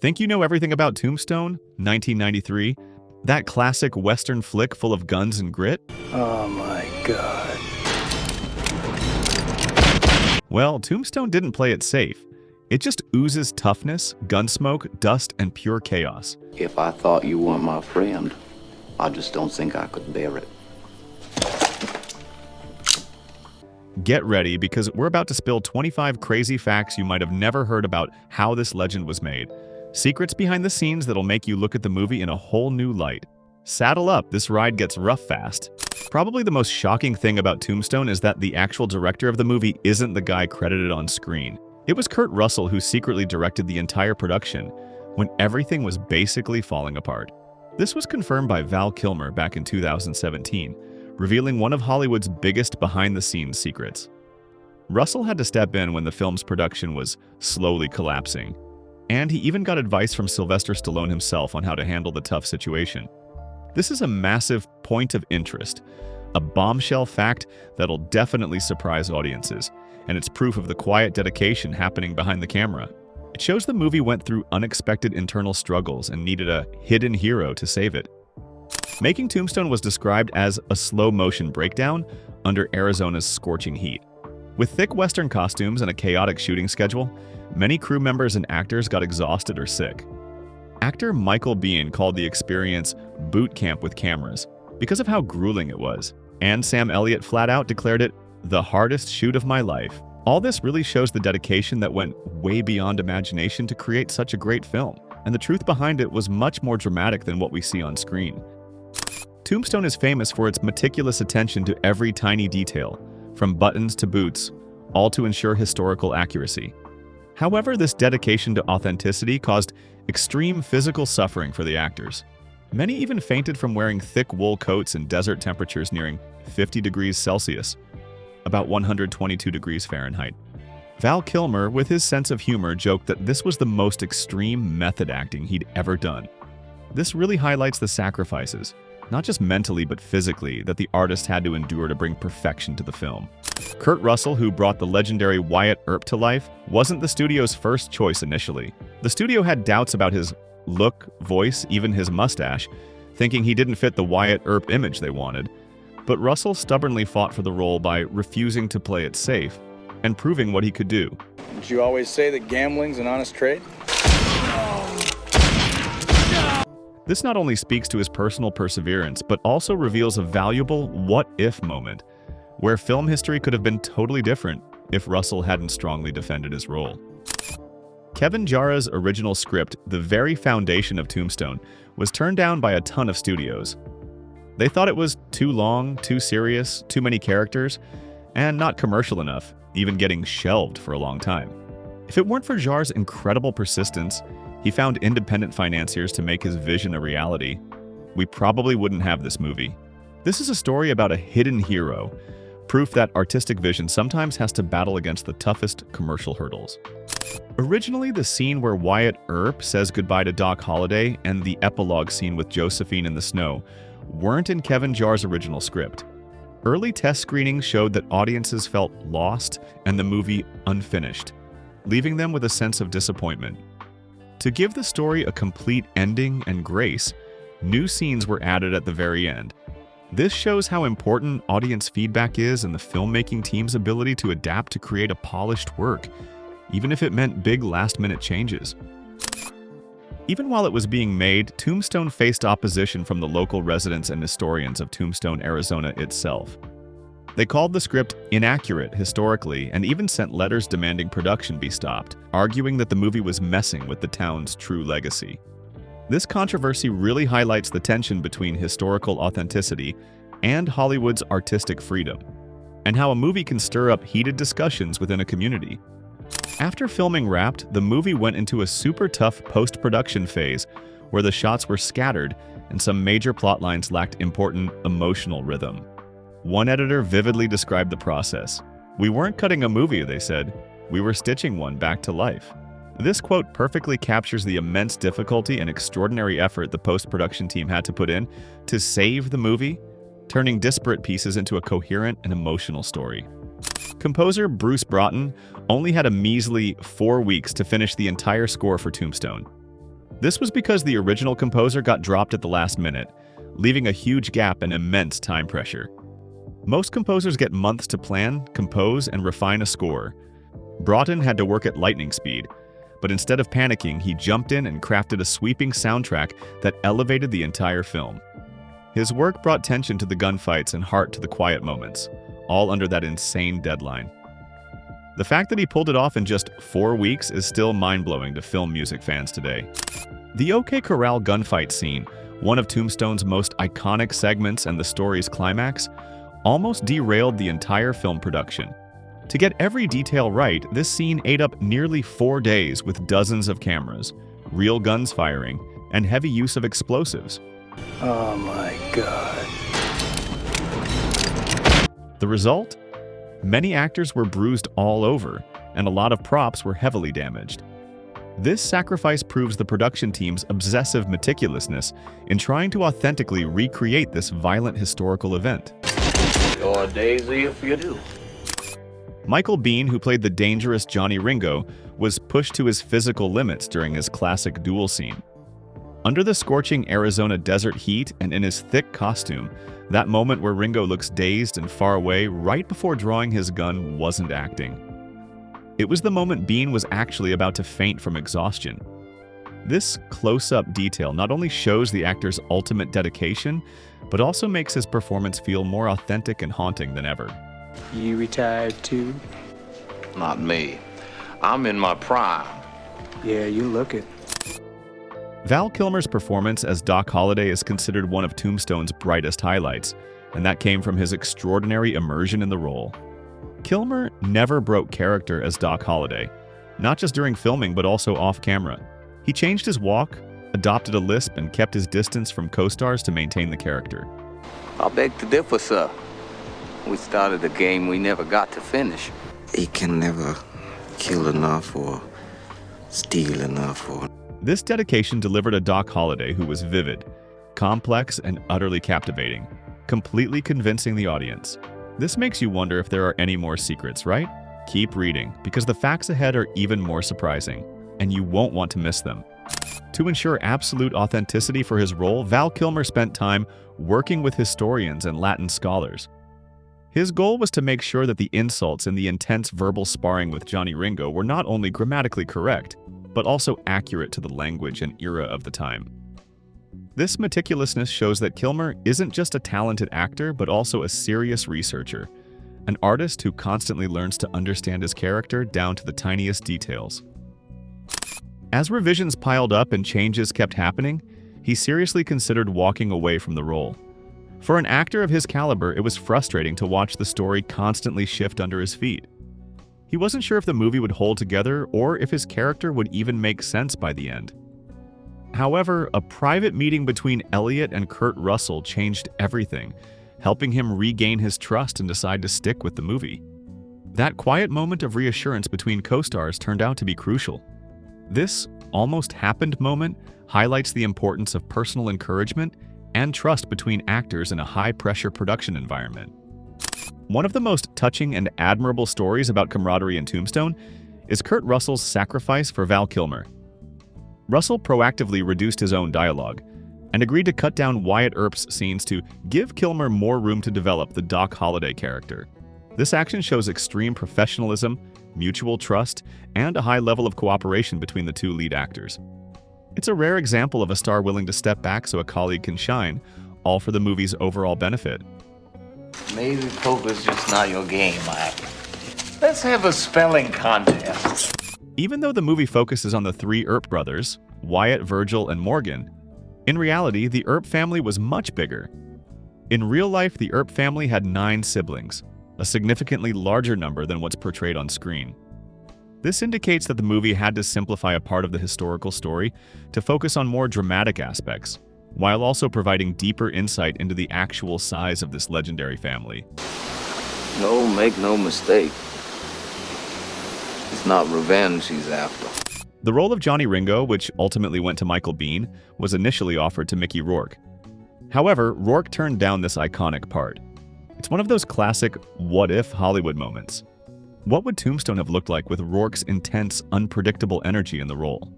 Think you know everything about Tombstone, 1993? That classic Western flick full of guns and grit? Oh my God. Well, Tombstone didn't play it safe. It just oozes toughness, gunsmoke, dust, and pure chaos. If I thought you weren't my friend, I just don't think I could bear it. Get ready, because we're about to spill 25 crazy facts you might have never heard about how this legend was made. Secrets behind the scenes that'll make you look at the movie in a whole new light. Saddle up, this ride gets rough fast. Probably the most shocking thing about Tombstone is that the actual director of the movie isn't the guy credited on screen. It was Kurt Russell who secretly directed the entire production, when everything was basically falling apart. This was confirmed by Val Kilmer back in 2017, revealing one of Hollywood's biggest behind-the-scenes secrets. Russell had to step in when the film's production was slowly collapsing, and he even got advice from Sylvester Stallone himself on how to handle the tough situation. This is a massive point of interest, a bombshell fact that'll definitely surprise audiences, and it's proof of the quiet dedication happening behind the camera. It shows the movie went through unexpected internal struggles and needed a hidden hero to save it. Making Tombstone was described as a slow-motion breakdown under Arizona's scorching heat. With thick Western costumes and a chaotic shooting schedule, many crew members and actors got exhausted or sick. Actor Michael Biehn called the experience boot camp with cameras because of how grueling it was, and Sam Elliott flat out declared it the hardest shoot of my life. All this really shows the dedication that went way beyond imagination to create such a great film, and the truth behind it was much more dramatic than what we see on screen. Tombstone is famous for its meticulous attention to every tiny detail, from buttons to boots, all to ensure historical accuracy. However, this dedication to authenticity caused extreme physical suffering for the actors. Many even fainted from wearing thick wool coats in desert temperatures nearing 50 degrees Celsius, about 122 degrees Fahrenheit. Val Kilmer, with his sense of humor, joked that this was the most extreme method acting he'd ever done. This really highlights the sacrifices, not just mentally but physically, that the artist had to endure to bring perfection to the film. Kurt Russell, who brought the legendary Wyatt Earp to life, wasn't the studio's first choice initially. The studio had doubts about his look, voice, even his mustache, thinking he didn't fit the Wyatt Earp image they wanted. But Russell stubbornly fought for the role by refusing to play it safe and proving what he could do. Did you always say that gambling's an honest trade? This not only speaks to his personal perseverance, but also reveals a valuable what-if moment, where film history could have been totally different if Russell hadn't strongly defended his role. Kevin Jara's original script, the very foundation of Tombstone, was turned down by a ton of studios. They thought it was too long, too serious, too many characters, and not commercial enough, even getting shelved for a long time. If it weren't for Jara's incredible persistence, he found independent financiers to make his vision a reality, we probably wouldn't have this movie. This is a story about a hidden hero, proof that artistic vision sometimes has to battle against the toughest commercial hurdles. Originally, the scene where Wyatt Earp says goodbye to Doc Holliday and the epilogue scene with Josephine in the snow weren't in Kevin Jara's original script. Early test screenings showed that audiences felt lost and the movie unfinished, leaving them with a sense of disappointment. To give the story a complete ending and grace, new scenes were added at the very end. This shows how important audience feedback is and the filmmaking team's ability to adapt to create a polished work, even if it meant big last-minute changes. Even while it was being made, Tombstone faced opposition from the local residents and historians of Tombstone, Arizona itself. They called the script inaccurate historically and even sent letters demanding production be stopped, arguing that the movie was messing with the town's true legacy. This controversy really highlights the tension between historical authenticity and Hollywood's artistic freedom, and how a movie can stir up heated discussions within a community. After filming wrapped, the movie went into a super tough post-production phase where the shots were scattered and some major plot lines lacked important emotional rhythm. One editor vividly described the process. "We weren't cutting a movie," they said. "We were stitching one back to life." This quote perfectly captures the immense difficulty and extraordinary effort the post-production team had to put in to save the movie, turning disparate pieces into a coherent and emotional story. Composer Bruce Broughton only had a measly 4 weeks to finish the entire score for Tombstone. This was because the original composer got dropped at the last minute, leaving a huge gap and immense time pressure. Most composers get months to plan, compose, and refine a score. Broughton had to work at lightning speed, but instead of panicking, he jumped in and crafted a sweeping soundtrack that elevated the entire film. His work brought tension to the gunfights and heart to the quiet moments, all under that insane deadline. The fact that he pulled it off in just 4 weeks is still mind-blowing to film music fans today. The OK Corral gunfight scene, one of Tombstone's most iconic segments and the story's climax, almost derailed the entire film production. To get every detail right, this scene ate up nearly 4 days with dozens of cameras, real guns firing, and heavy use of explosives. Oh my God. The result? Many actors were bruised all over, and a lot of props were heavily damaged. This sacrifice proves the production team's obsessive meticulousness in trying to authentically recreate this violent historical event. Your daisy if you do. Michael Biehn, who played the dangerous Johnny Ringo, was pushed to his physical limits during his classic duel scene. Under the scorching Arizona desert heat and in his thick costume, that moment where Ringo looks dazed and far away right before drawing his gun wasn't acting. It was the moment Biehn was actually about to faint from exhaustion. This close-up detail not only shows the actor's ultimate dedication, but also makes his performance feel more authentic and haunting than ever. You retired too? Not me. I'm in my prime. Yeah, you look it. Val Kilmer's performance as Doc Holliday is considered one of Tombstone's brightest highlights, and that came from his extraordinary immersion in the role. Kilmer never broke character as Doc Holliday, not just during filming but also off-camera. He changed his walk, adopted a lisp, and kept his distance from co-stars to maintain the character. I beg to differ, sir. We started a game we never got to finish. He can never kill enough or steal enough or... This dedication delivered a Doc Holliday who was vivid, complex, and utterly captivating, completely convincing the audience. This makes you wonder if there are any more secrets, right? Keep reading, because the facts ahead are even more surprising, and you won't want to miss them. To ensure absolute authenticity for his role, Val Kilmer spent time working with historians and Latin scholars. His goal was to make sure that the insults and the intense verbal sparring with Johnny Ringo were not only grammatically correct, but also accurate to the language and era of the time. This meticulousness shows that Kilmer isn't just a talented actor, but also a serious researcher, an artist who constantly learns to understand his character down to the tiniest details. As revisions piled up and changes kept happening, he seriously considered walking away from the role. For an actor of his caliber, it was frustrating to watch the story constantly shift under his feet. He wasn't sure if the movie would hold together or if his character would even make sense by the end. However, a private meeting between Elliot and Kurt Russell changed everything, helping him regain his trust and decide to stick with the movie. That quiet moment of reassurance between co-stars turned out to be crucial. This almost happened moment highlights the importance of personal encouragement and trust between actors in a high-pressure production environment. One of the most touching and admirable stories about camaraderie in Tombstone is Kurt Russell's sacrifice for Val Kilmer. Russell proactively reduced his own dialogue and agreed to cut down Wyatt Earp's scenes to give Kilmer more room to develop the Doc Holliday character. This action shows extreme professionalism, mutual trust, and a high level of cooperation between the two lead actors. It's a rare example of a star willing to step back so a colleague can shine, all for the movie's overall benefit. Maybe poker's just not your game, Mike. Let's have a spelling contest. Even though the movie focuses on the three Earp brothers, Wyatt, Virgil, and Morgan, in reality, the Herp family was much bigger. In real life, the Herp family had 9 siblings, a significantly larger number than what's portrayed on screen. This indicates that the movie had to simplify a part of the historical story to focus on more dramatic aspects, while also providing deeper insight into the actual size of this legendary family. No, make no mistake. It's not revenge he's after. The role of Johnny Ringo, which ultimately went to Michael Biehn, was initially offered to Mickey Rourke. However, Rourke turned down this iconic part. It's one of those classic what-if Hollywood moments. What would Tombstone have looked like with Rourke's intense, unpredictable energy in the role?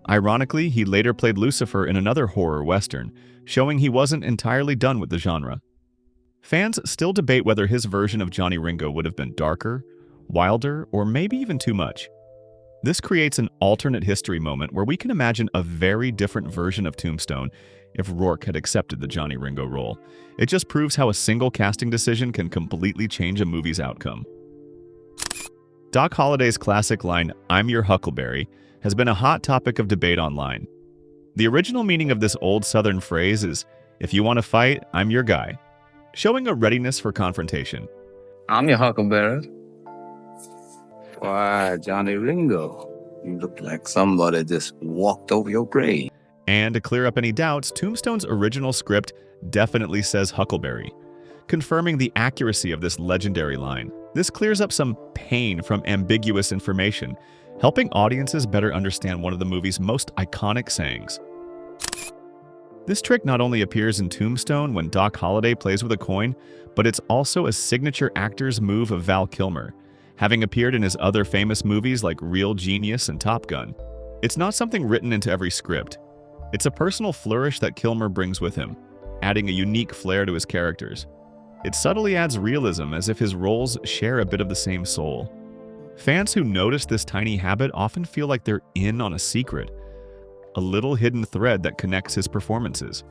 Ironically, he later played Lucifer in another horror western, showing he wasn't entirely done with the genre. Fans still debate whether his version of Johnny Ringo would have been darker, wilder, or maybe even too much. This creates an alternate history moment where we can imagine a very different version of Tombstone if Rourke had accepted the Johnny Ringo role. It just proves how a single casting decision can completely change a movie's outcome. Doc Holliday's classic line, "I'm your Huckleberry," has been a hot topic of debate online. The original meaning of this old Southern phrase is, "If you want to fight, I'm your guy," showing a readiness for confrontation. I'm your Huckleberry. Why, Johnny Ringo, you look like somebody just walked over your grave. And to clear up any doubts, Tombstone's original script definitely says Huckleberry, confirming the accuracy of this legendary line. This clears up some pain from ambiguous information, helping audiences better understand one of the movie's most iconic sayings. This trick not only appears in Tombstone when Doc Holliday plays with a coin, but it's also a signature actor's move of Val Kilmer, having appeared in his other famous movies like Real Genius and Top Gun. It's not something written into every script. It's a personal flourish that Kilmer brings with him, adding a unique flair to his characters. It subtly adds realism as if his roles share a bit of the same soul. Fans who notice this tiny habit often feel like they're in on a secret, a little hidden thread that connects his performances.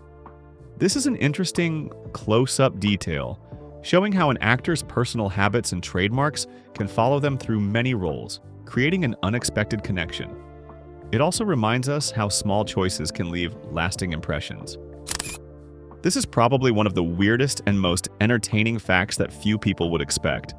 This is an interesting, close-up detail, showing how an actor's personal habits and trademarks can follow them through many roles, creating an unexpected connection. It also reminds us how small choices can leave lasting impressions. This is probably one of the weirdest and most entertaining facts that few people would expect.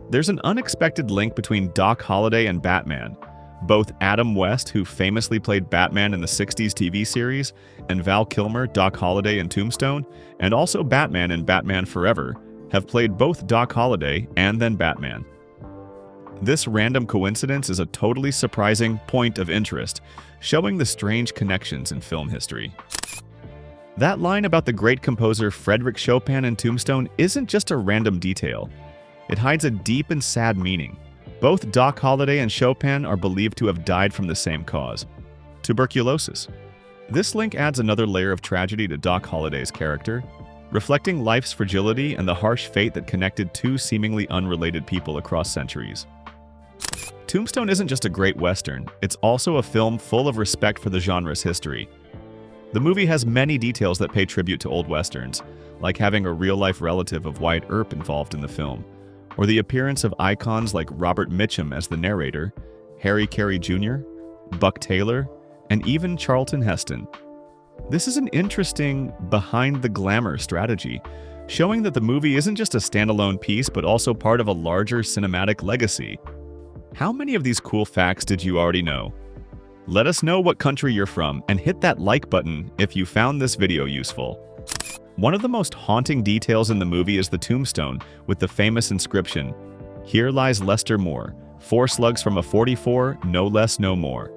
There's an unexpected link between Doc Holliday and Batman. Both Adam West, who famously played Batman in the 60s TV series, and Val Kilmer, Doc Holliday in Tombstone, and also Batman in Batman Forever, have played both Doc Holliday and then Batman. This random coincidence is a totally surprising point of interest, showing the strange connections in film history. That line about the great composer Frederick Shopen in Tombstone isn't just a random detail. It hides a deep and sad meaning. Both Doc Holliday and Chopin are believed to have died from the same cause, tuberculosis. This link adds another layer of tragedy to Doc Holliday's character, reflecting life's fragility and the harsh fate that connected two seemingly unrelated people across centuries. Tombstone isn't just a great Western, it's also a film full of respect for the genre's history. The movie has many details that pay tribute to old Westerns, like having a real-life relative of Wyatt Earp involved in the film, or the appearance of icons like Robert Mitchum as the narrator, Harry Carey Jr., Buck Taylor, and even Charlton Heston. This is an interesting behind-the-glamour strategy, showing that the movie isn't just a standalone piece but also part of a larger cinematic legacy. How many of these cool facts did you already know? Let us know what country you're from and hit that like button if you found this video useful. One of the most haunting details in the movie is the tombstone with the famous inscription, "Here lies Lester Moore, 4 slugs from a 44, no less, no more."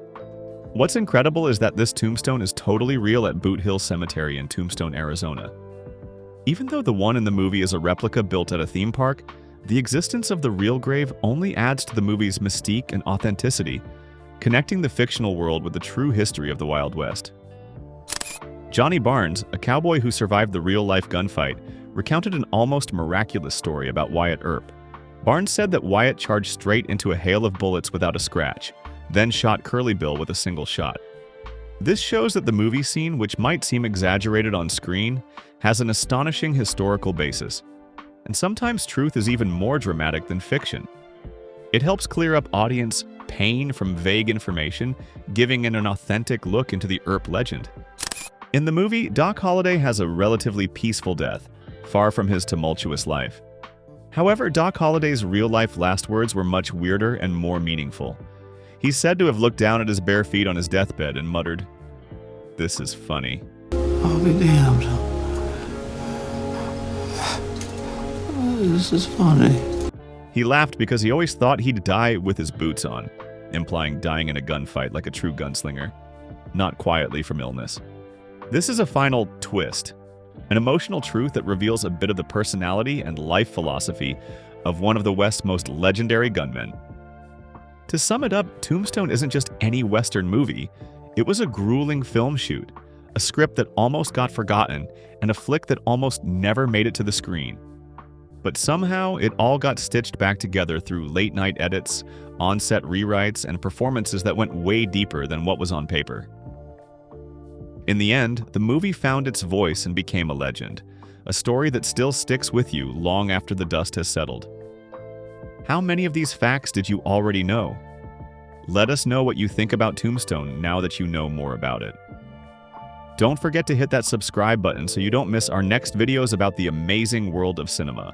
What's incredible is that this tombstone is totally real at Boot Hill Cemetery in Tombstone, Arizona. Even though the one in the movie is a replica built at a theme park, the existence of the real grave only adds to the movie's mystique and authenticity, connecting the fictional world with the true history of the Wild West. Johnny Barnes, a cowboy who survived the real-life gunfight, recounted an almost miraculous story about Wyatt Earp. Barnes said that Wyatt charged straight into a hail of bullets without a scratch, then shot Curly Bill with a single shot. This shows that the movie scene, which might seem exaggerated on screen, has an astonishing historical basis. And sometimes truth is even more dramatic than fiction. It helps clear up audience pain from vague information, giving it an authentic look into the Earp legend. In the movie, Doc Holliday has a relatively peaceful death, far from his tumultuous life. However, Doc Holliday's real-life last words were much weirder and more meaningful. He's said to have looked down at his bare feet on his deathbed and muttered, "This is funny." I'll be damned. This is funny. He laughed because he always thought he'd die with his boots on, implying dying in a gunfight like a true gunslinger, not quietly from illness. This is a final twist, an emotional truth that reveals a bit of the personality and life philosophy of one of the West's most legendary gunmen. To sum it up, Tombstone isn't just any Western movie. It was a grueling film shoot, a script that almost got forgotten, and a flick that almost never made it to the screen. But somehow, it all got stitched back together through late-night edits, on-set rewrites, and performances that went way deeper than what was on paper. In the end, the movie found its voice and became a legend, a story that still sticks with you long after the dust has settled. How many of these facts did you already know? Let us know what you think about Tombstone now that you know more about it. Don't forget to hit that subscribe button so you don't miss our next videos about the amazing world of cinema.